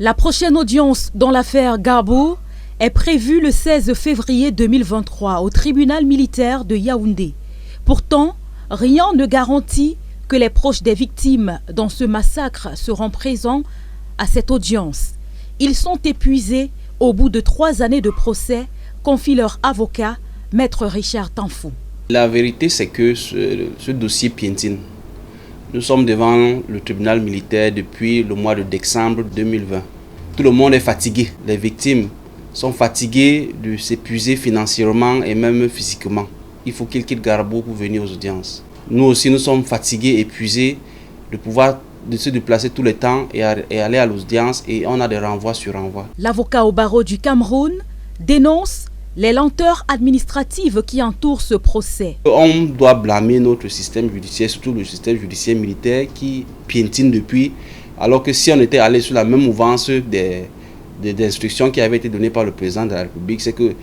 La prochaine audience dans l'affaire Garbo est prévue le 16 février 2023 au tribunal militaire de Yaoundé. Pourtant, rien ne garantit que les proches des victimes dans ce massacre seront présents à cette audience. Ils sont épuisés au bout de 3 années de procès, confie leur avocat, Maître Richard Tanfou. La vérité, c'est que ce dossier piétine. Nous sommes devant le tribunal militaire depuis le mois de décembre 2020. Tout le monde est fatigué. Les victimes sont fatiguées de s'épuiser financièrement et même physiquement. Il faut qu'ils quittent Garbo pour venir aux audiences. Nous aussi, nous sommes fatigués, épuisés de se déplacer tout le temps et aller à l'audience, et on a des renvois sur renvois. L'avocat au barreau du Cameroun dénonce les lenteurs administratives qui entourent ce procès. On doit blâmer notre système judiciaire, surtout le système judiciaire militaire qui piétine depuis, alors que si on était allé sur la même mouvance des instructions qui avaient été données par le président de la République, c'est que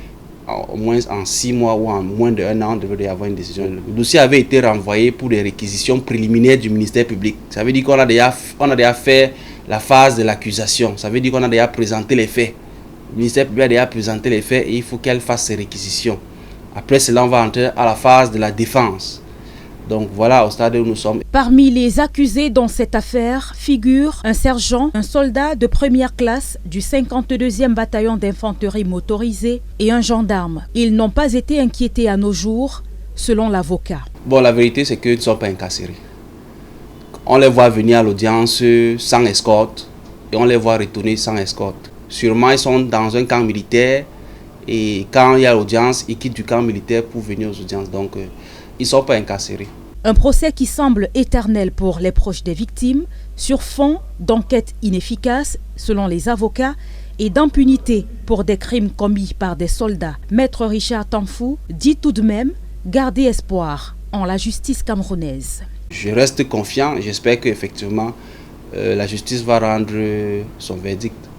au moins en 6 mois ou en moins d'1 an, on devrait y avoir une décision. Le dossier avait été renvoyé pour des réquisitions préliminaires du ministère public. Ça veut dire qu'on a déjà fait la phase de l'accusation. Ça veut dire qu'on a déjà présenté les faits. Le ministère public a déjà présenté les faits et il faut qu'elle fasse ses réquisitions. Après cela, on va entrer à la phase de la défense. Donc voilà au stade où nous sommes. Parmi les accusés dans cette affaire figurent un sergent, un soldat de première classe du 52e bataillon d'infanterie motorisée et un gendarme. Ils n'ont pas été inquiétés à nos jours, selon l'avocat. Bon, la vérité, c'est qu'ils ne sont pas incarcérés. On les voit venir à l'audience sans escorte et on les voit retourner sans escorte. Sûrement, ils sont dans un camp militaire et quand il y a l'audience, ils quittent du camp militaire pour venir aux audiences. Donc, ils ne sont pas incarcérés. Un procès qui semble éternel pour les proches des victimes, sur fond d'enquête inefficace, selon les avocats, et d'impunité pour des crimes commis par des soldats. Maître Richard Tanfou dit tout de même garder espoir en la justice camerounaise. Je reste confiant, j'espère qu'effectivement la justice va rendre son verdict.